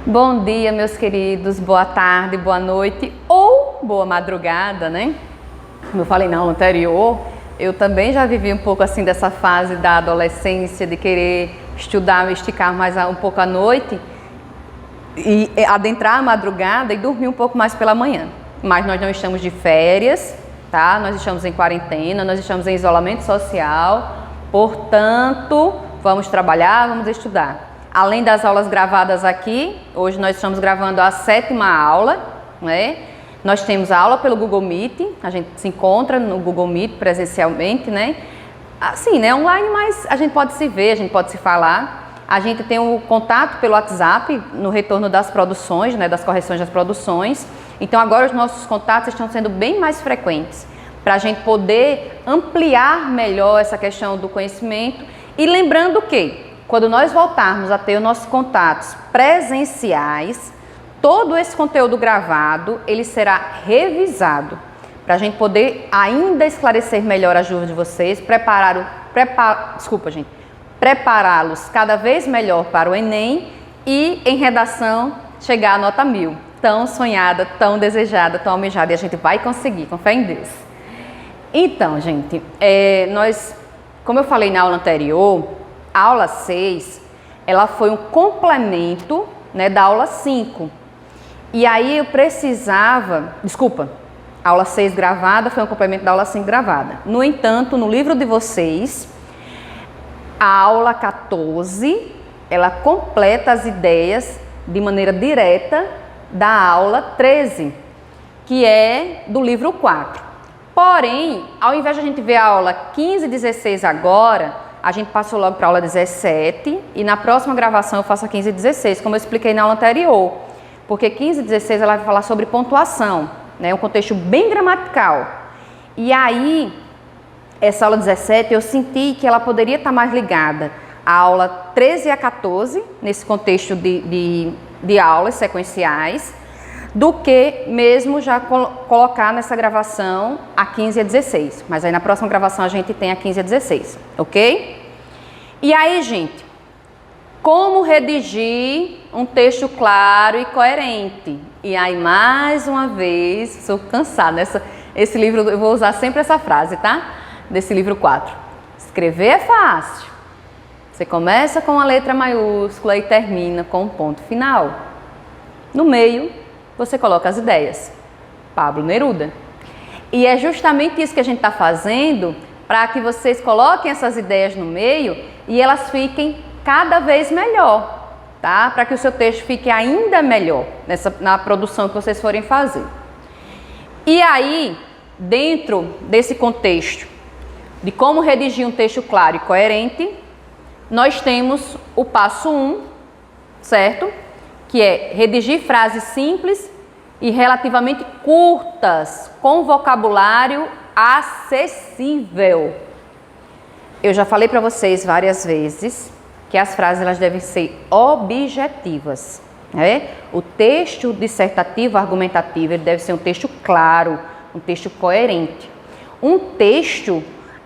Bom dia, meus queridos, boa tarde, boa noite ou boa madrugada, né? Como eu falei na aula anterior, eu também já vivi um pouco assim dessa fase da adolescência, de querer estudar, me esticar mais um pouco à noite e adentrar a madrugada e dormir um pouco mais pela manhã. Mas nós não estamos de férias, tá? Nós estamos em quarentena, nós estamos em isolamento social, portanto, vamos trabalhar, vamos estudar. Além das aulas gravadas aqui, hoje nós estamos gravando a 7ª aula, né? Nós temos a aula pelo Google Meet, a gente se encontra no Google Meet presencialmente, né? Assim, né? Online, mas a gente pode se ver, a gente pode se falar. A gente tem o contato pelo WhatsApp no retorno das produções, né? Das correções das produções. Então agora os nossos contatos estão sendo bem mais frequentes, para a gente poder ampliar melhor essa questão do conhecimento. E lembrando que, quando nós voltarmos a ter os nossos contatos presenciais, todo esse conteúdo gravado, ele será revisado, para a gente poder ainda esclarecer melhor as dúvidas de vocês, prepará-los cada vez melhor para o Enem e, em redação, chegar à nota 1000, tão sonhada, tão desejada, tão almejada, e a gente vai conseguir, com fé em Deus. Então, gente, como eu falei na aula anterior, a aula 6, ela foi um complemento, né, da aula 5. E aí eu precisava... a aula 6 gravada foi um complemento da aula 5 gravada. No entanto, no livro de vocês, a aula 14, ela completa as ideias de maneira direta da aula 13, que é do livro 4. Porém, ao invés de a gente ver a aula 15 e 16 agora, a gente passou logo para a aula 17 e na próxima gravação eu faço a 15 e 16, como eu expliquei na aula anterior. Porque 15 e 16 ela vai falar sobre pontuação, né? Um contexto bem gramatical. E aí, essa aula 17 eu senti que ela poderia estar mais ligada à aula 13 e a 14, nesse contexto de aulas sequenciais, do que mesmo já colocar nessa gravação a 15 e a 16. Mas aí na próxima gravação a gente tem a 15 e a 16, ok? E aí, gente, como redigir um texto claro e coerente? E aí, mais uma vez, sou cansada, esse livro, eu vou usar sempre essa frase, tá? Desse livro 4. Escrever é fácil. Você começa com a letra maiúscula e termina com um ponto final. No meio, você coloca as ideias. Pablo Neruda. E é justamente isso que a gente está fazendo para que vocês coloquem essas ideias no meio e elas fiquem cada vez melhor, tá? Para que o seu texto fique ainda melhor na produção que vocês forem fazer. E aí, dentro desse contexto de como redigir um texto claro e coerente, nós temos o passo 1, certo? Que é redigir frases simples e relativamente curtas, com vocabulário acessível. Eu já falei para vocês várias vezes que as frases elas devem ser objetivas, né? O texto dissertativo, argumentativo, ele deve ser um texto claro, um texto coerente, um texto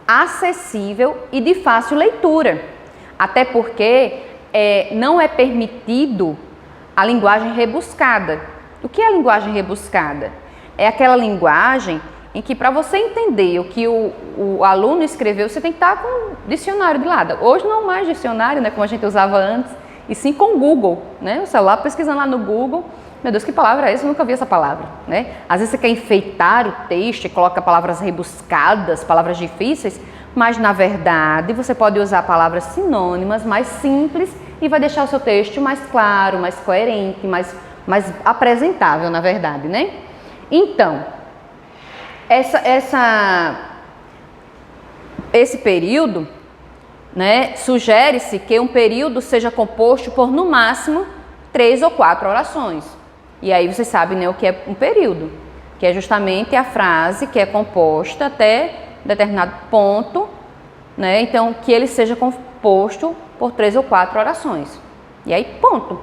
acessível e de fácil leitura, até porque não é permitido a linguagem rebuscada. O que é a linguagem rebuscada? É aquela linguagem em que, para você entender o que o aluno escreveu, você tem que estar com o dicionário de lado. Hoje não mais dicionário, né, como a gente usava antes, e sim com o Google, né? O celular pesquisando lá no Google, meu Deus, que palavra é essa? Eu nunca vi essa palavra, né? Às vezes você quer enfeitar o texto e coloca palavras rebuscadas, palavras difíceis, mas na verdade você pode usar palavras sinônimas, mais simples, e vai deixar o seu texto mais claro, mais coerente, mais apresentável, na verdade, né? Então, esse período, né, sugere-se que um período seja composto por, no máximo, 3 ou 4 orações. E aí vocês sabem, né, o que é um período, que é justamente a frase que é composta até determinado ponto, né? Então, que ele seja composto por 3 ou 4 orações. E aí, ponto,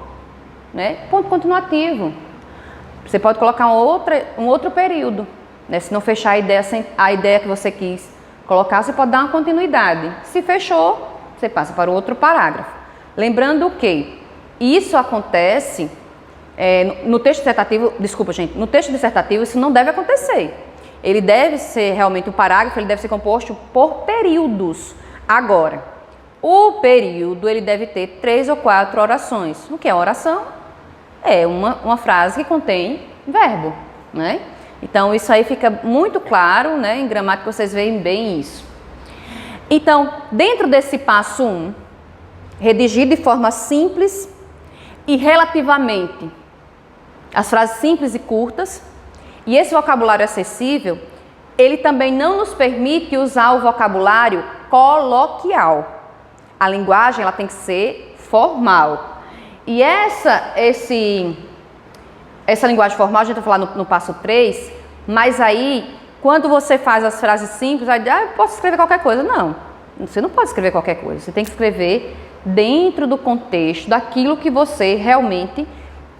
né? Ponto continuativo. Você pode colocar um outro período, né? Se não fechar a ideia que você quis colocar, você pode dar uma continuidade. Se fechou, você passa para o outro parágrafo. Lembrando que isso acontece No texto dissertativo, desculpa gente, no texto dissertativo isso não deve acontecer. Ele deve ser realmente, o parágrafo ele deve ser composto por períodos. Agora, o período ele deve ter 3 ou 4 orações. O que é uma oração? É uma frase que contém verbo, né? Então isso aí fica muito claro, né? Em gramática vocês veem bem isso. Então, dentro desse passo 1, redigir de forma simples e relativamente as frases simples e curtas, e esse vocabulário acessível, ele também não nos permite usar o vocabulário coloquial. A linguagem ela tem que ser formal. E essa linguagem formal, a gente vai falar no passo 3, mas aí, quando você faz as frases simples, aí eu posso escrever qualquer coisa. Não, você não pode escrever qualquer coisa. Você tem que escrever dentro do contexto, daquilo que você realmente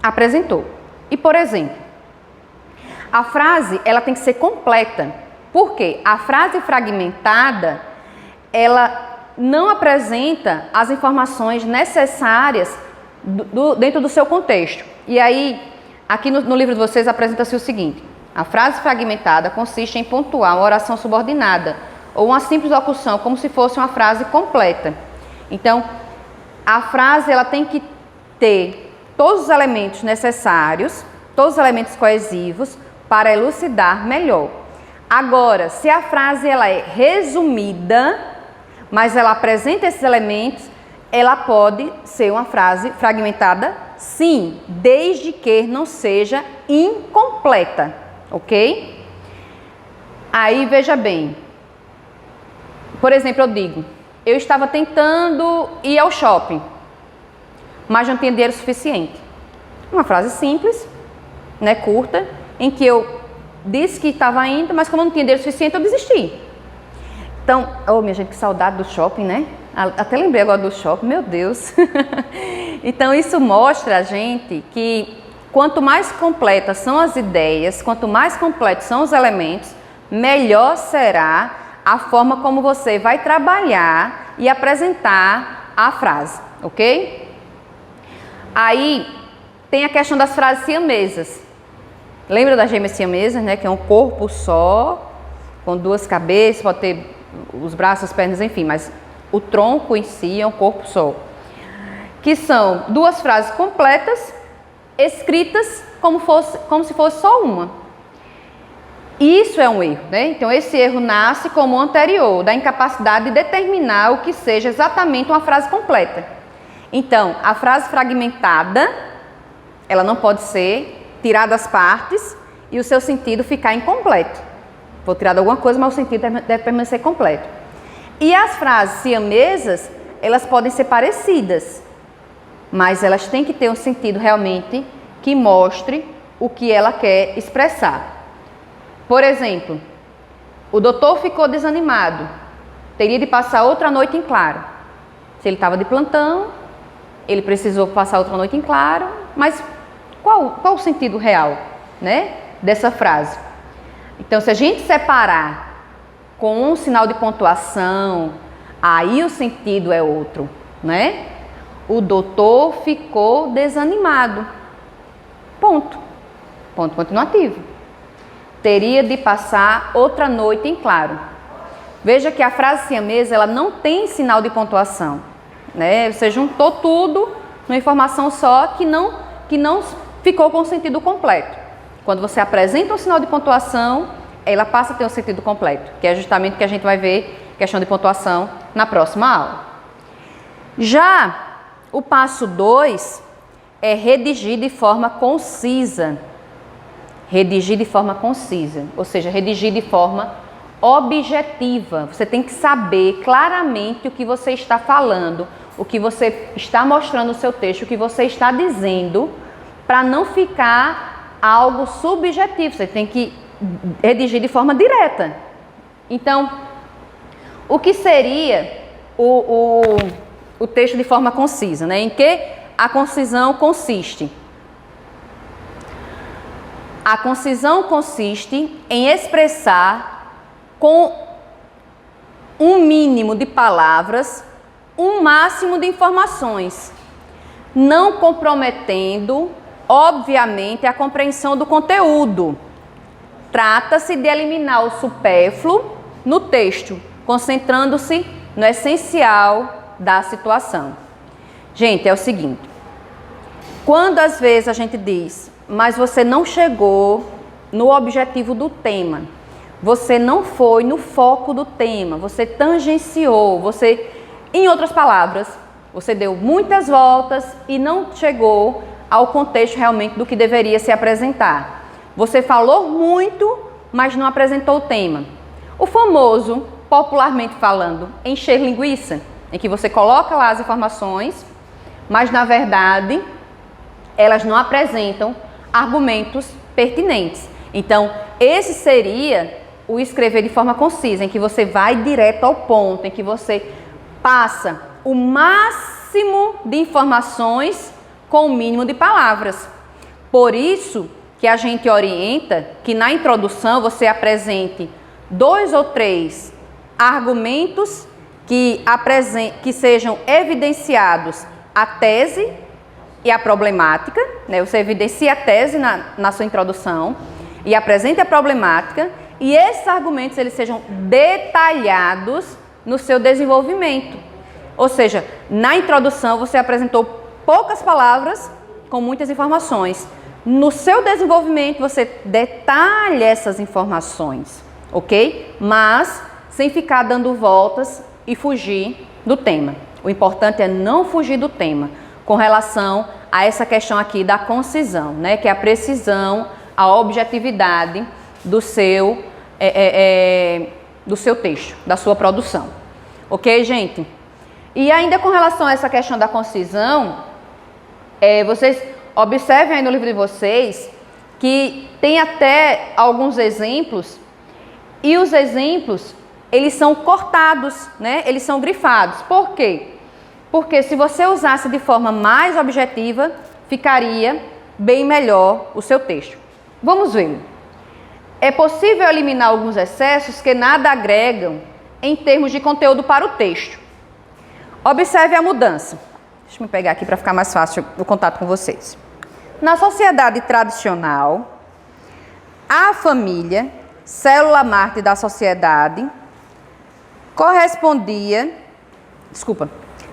apresentou. E, por exemplo, a frase ela tem que ser completa. Por quê? A frase fragmentada, ela não apresenta as informações necessárias dentro do seu contexto. E aí, aqui no livro de vocês apresenta-se o seguinte: a frase fragmentada consiste em pontuar uma oração subordinada ou uma simples locução, como se fosse uma frase completa. Então, a frase ela tem que ter todos os elementos necessários, todos os elementos coesivos para elucidar melhor. Agora, se a frase ela é resumida, mas ela apresenta esses elementos, ela pode ser uma frase fragmentada, sim, desde que não seja incompleta, ok? Aí, veja bem, por exemplo, eu digo, eu estava tentando ir ao shopping, mas não tinha dinheiro suficiente. Uma frase simples, né, curta, em que eu disse que estava indo, mas como eu não tinha dinheiro suficiente, eu desisti. Então, oh minha gente, que saudade do shopping, né? Até lembrei agora do shopping, meu Deus. Então, isso mostra a gente que quanto mais completas são as ideias, quanto mais completos são os elementos, melhor será a forma como você vai trabalhar e apresentar a frase, ok? Aí, tem a questão das frases siamesas. Lembra das gêmeas siamesas, né? Que é um corpo só, com 2 cabeças, pode ter os braços, as pernas, enfim, mas o tronco em si é um corpo só. Que são 2 frases completas, escritas como se fosse só uma. Isso é um erro, né? Então, esse erro nasce como anterior, da incapacidade de determinar o que seja exatamente uma frase completa. Então, a frase fragmentada, ela não pode ser tirada as partes e o seu sentido ficar incompleto. Vou tirar de alguma coisa, mas o sentido deve permanecer completo. E as frases siamesas, elas podem ser parecidas, mas elas têm que ter um sentido realmente que mostre o que ela quer expressar. Por exemplo, o doutor ficou desanimado, teria de passar outra noite em claro. Se ele estava de plantão, ele precisou passar outra noite em claro, mas qual o sentido real, né, dessa frase? Então, se a gente separar com um sinal de pontuação, aí o sentido é outro, né? O doutor ficou desanimado. Ponto. Ponto continuativo. Teria de passar outra noite em claro. Veja que a frase siamesa, ela não tem sinal de pontuação, né? Você juntou tudo numa informação só que não ficou com o sentido completo. Quando você apresenta um sinal de pontuação, ela passa a ter um sentido completo, que é justamente o que a gente vai ver, questão de pontuação, na próxima aula. Já o passo 2 é redigir de forma concisa. Redigir de forma concisa, ou seja, redigir de forma objetiva. Você tem que saber claramente o que você está falando, o que você está mostrando no seu texto, o que você está dizendo, para não ficar algo subjetivo. Você tem que redigir de forma direta. Então, o que seria o texto de forma concisa, né? Em que a concisão consiste? A concisão consiste em expressar com um mínimo de palavras um máximo de informações, não comprometendo obviamente, a compreensão do conteúdo. Trata-se de eliminar o supérfluo no texto, concentrando-se no essencial da situação. Gente, é o seguinte, quando às vezes a gente diz, mas você não chegou no objetivo do tema, você não foi no foco do tema, você tangenciou, em outras palavras, você deu muitas voltas e não chegou ao contexto realmente do que deveria se apresentar. Você falou muito, mas não apresentou o tema. O famoso, popularmente falando, encher linguiça, em que você coloca lá as informações, mas na verdade elas não apresentam argumentos pertinentes. Então, esse seria o escrever de forma concisa, em que você vai direto ao ponto, em que você passa o máximo de informações com o mínimo de palavras. Por isso que a gente orienta que na introdução você apresente 2 ou 3 argumentos que sejam evidenciados a tese e a problemática, né? Você evidencia a tese na sua introdução e apresente a problemática, e esses argumentos eles sejam detalhados no seu desenvolvimento. Ou seja, na introdução você apresentou poucas palavras com muitas informações. No seu desenvolvimento você detalha essas informações, ok? Mas sem ficar dando voltas e fugir do tema. O importante é não fugir do tema com relação a essa questão aqui da concisão, né? Que é a precisão, a objetividade do seu texto, da sua produção. Ok, gente? E ainda com relação a essa questão da concisão, vocês observem aí no livro de vocês que tem até alguns exemplos, e os exemplos, eles são cortados, né? Eles são grifados. Por quê? Porque se você usasse de forma mais objetiva, ficaria bem melhor o seu texto. Vamos ver. É possível eliminar alguns excessos que nada agregam em termos de conteúdo para o texto. Observe a mudança. Deixa eu pegar aqui para ficar mais fácil o contato com vocês. Na sociedade tradicional, a família, célula mártir da sociedade,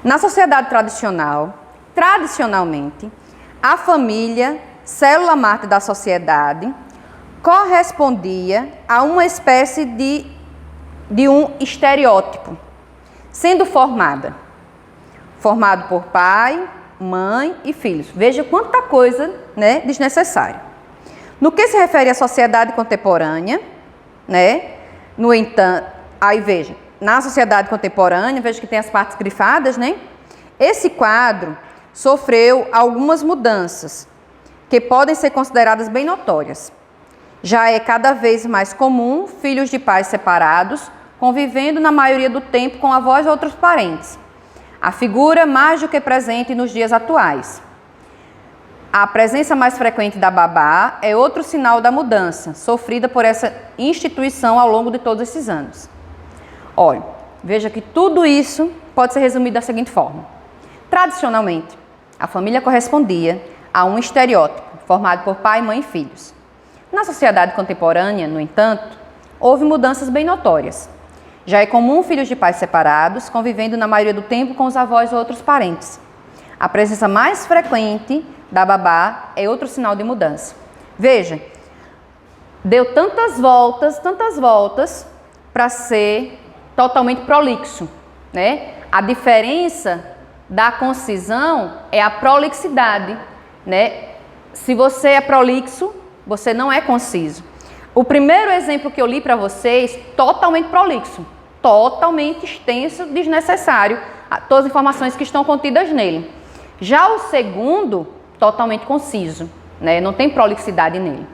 na sociedade tradicional, tradicionalmente, a família, célula mártir da sociedade, correspondia a uma espécie de um estereótipo, sendo formado por pai, mãe e filhos. Veja quanta coisa, né, desnecessária. No que se refere à sociedade contemporânea, né, no entanto, aí veja, na sociedade contemporânea, veja que tem as partes grifadas, né? Esse quadro sofreu algumas mudanças que podem ser consideradas bem notórias. Já é cada vez mais comum filhos de pais separados convivendo na maioria do tempo com avós e outros parentes. A figura mais do que presente nos dias atuais. A presença mais frequente da babá é outro sinal da mudança sofrida por essa instituição ao longo de todos esses anos. Olha, veja que tudo isso pode ser resumido da seguinte forma. Tradicionalmente, a família correspondia a um estereótipo formado por pai, mãe e filhos. Na sociedade contemporânea, no entanto, houve mudanças bem notórias. Já é comum filhos de pais separados convivendo na maioria do tempo com os avós ou outros parentes. A presença mais frequente da babá é outro sinal de mudança. Veja, deu tantas voltas para ser totalmente prolixo, né? A diferença da concisão é a prolixidade, né? Se você é prolixo, você não é conciso. O primeiro exemplo que eu li para vocês, totalmente prolixo, totalmente extenso, desnecessário, todas as informações que estão contidas nele. Já o segundo, totalmente conciso, né? Não tem prolixidade nele.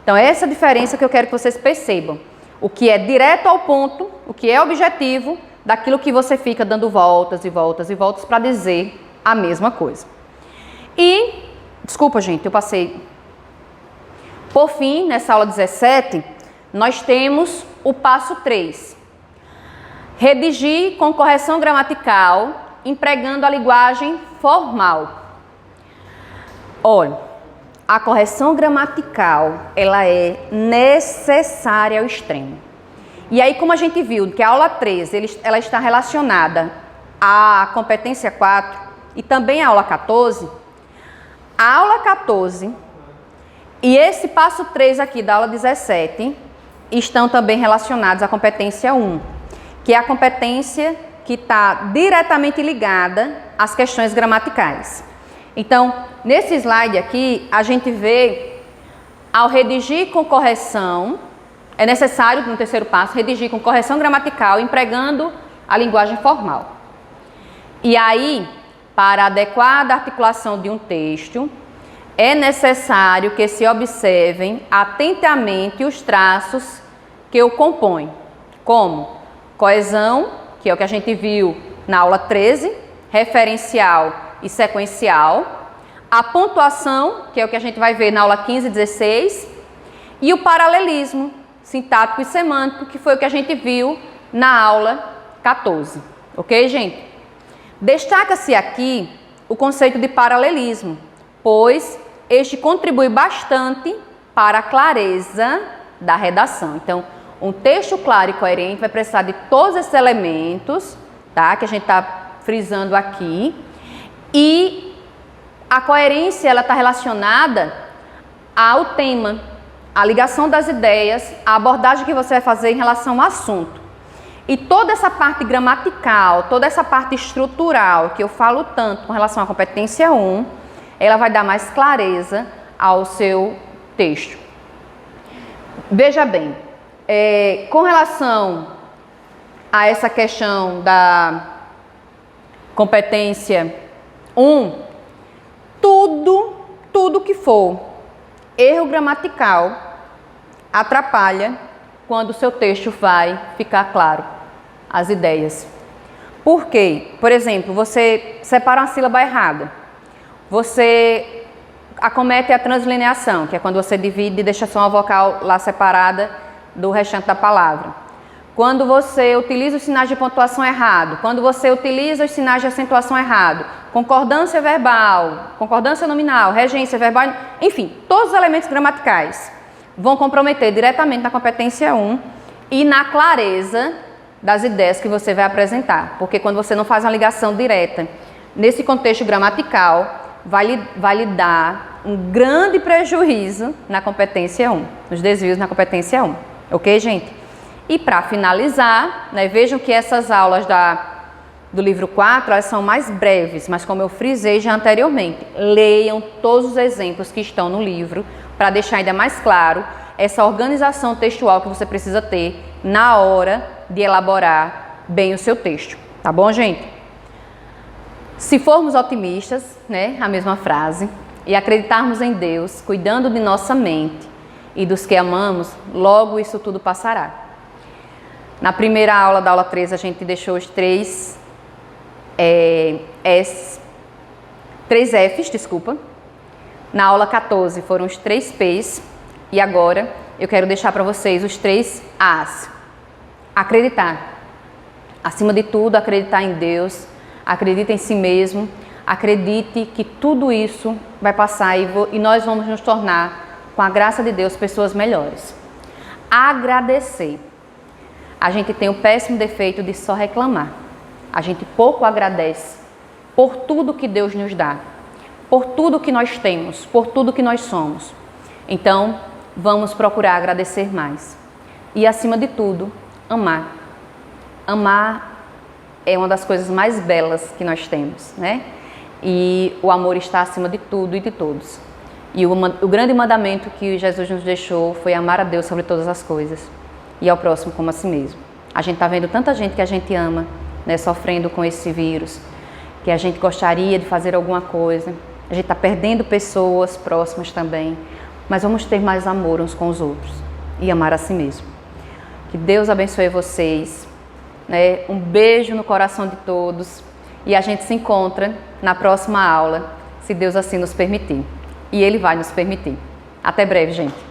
Então, essa é a diferença que eu quero que vocês percebam. O que é direto ao ponto, o que é objetivo, daquilo que você fica dando voltas e voltas e voltas para dizer a mesma coisa. E, desculpa gente, eu passei. Por fim, nessa aula 17, nós temos o passo 3. Redigir com correção gramatical, empregando a linguagem formal. Olha, a correção gramatical, ela é necessária ao extremo. E aí, como a gente viu que a aula 13, ela está relacionada à competência 4 e também à aula 14, a aula 14 e esse passo 3 aqui da aula 17 estão também relacionados à competência 1, que é a competência que está diretamente ligada às questões gramaticais. Então, nesse slide aqui, a gente vê, ao redigir com correção, é necessário, no terceiro passo, redigir com correção gramatical, empregando a linguagem formal. E aí, para a adequada articulação de um texto, é necessário que se observem atentamente os traços que o compõem, como coesão, que é o que a gente viu na aula 13, referencial e sequencial, a pontuação, que é o que a gente vai ver na aula 15 e 16, e o paralelismo sintático e semântico, que foi o que a gente viu na aula 14. Ok, gente? Destaca-se aqui o conceito de paralelismo, pois este contribui bastante para a clareza da redação. Então, um texto claro e coerente vai precisar de todos esses elementos, tá? Que a gente está frisando aqui. E a coerência, ela está relacionada ao tema, à ligação das ideias, à abordagem que você vai fazer em relação ao assunto. E toda essa parte gramatical, toda essa parte estrutural que eu falo tanto com relação à competência 1, ela vai dar mais clareza ao seu texto. Veja bem, com relação a essa questão da competência 1, tudo que for erro gramatical atrapalha quando o seu texto vai ficar claro, as ideias. Por quê? Por exemplo, você separa uma sílaba errada, você acomete a translineação, que é quando você divide e deixa só uma vogal lá separada do restante da palavra. Quando você utiliza os sinais de pontuação errado, quando você utiliza os sinais de acentuação errado, concordância verbal, concordância nominal, regência verbal, enfim, todos os elementos gramaticais vão comprometer diretamente na competência 1 e na clareza das ideias que você vai apresentar. Porque quando você não faz uma ligação direta nesse contexto gramatical, vai lhe dar um grande prejuízo na competência 1, nos desvios na competência 1. Ok, gente? E para finalizar, né, vejam que essas aulas do livro 4, elas são mais breves, mas como eu frisei já anteriormente, leiam todos os exemplos que estão no livro para deixar ainda mais claro essa organização textual que você precisa ter na hora de elaborar bem o seu texto. Tá bom, gente? Se formos otimistas, né, a mesma frase, e acreditarmos em Deus, cuidando de nossa mente e dos que amamos, logo isso tudo passará. Na primeira aula da aula 13, a gente deixou os três Fs, desculpa. Na aula 14 foram os 3 Ps e agora eu quero deixar para vocês os 3 As. Acreditar. Acima de tudo, acreditar em Deus, acredite em si mesmo, acredite que tudo isso vai passar e nós vamos nos tornar, com a graça de Deus, pessoas melhores. Agradecer. A gente tem o péssimo defeito de só reclamar. A gente pouco agradece por tudo que Deus nos dá, por tudo que nós temos, por tudo que nós somos. Então, vamos procurar agradecer mais. E, acima de tudo, amar. Amar é uma das coisas mais belas que nós temos, né? E o amor está acima de tudo e de todos. E o grande mandamento que Jesus nos deixou foi amar a Deus sobre todas as coisas e ao próximo como a si mesmo. A gente está vendo tanta gente que a gente ama, né, sofrendo com esse vírus, que a gente gostaria de fazer alguma coisa. A gente está perdendo pessoas próximas também, mas vamos ter mais amor uns com os outros e amar a si mesmo. Que Deus abençoe vocês, né? Um beijo no coração de todos e a gente se encontra na próxima aula, se Deus assim nos permitir. E Ele vai nos permitir. Até breve, gente.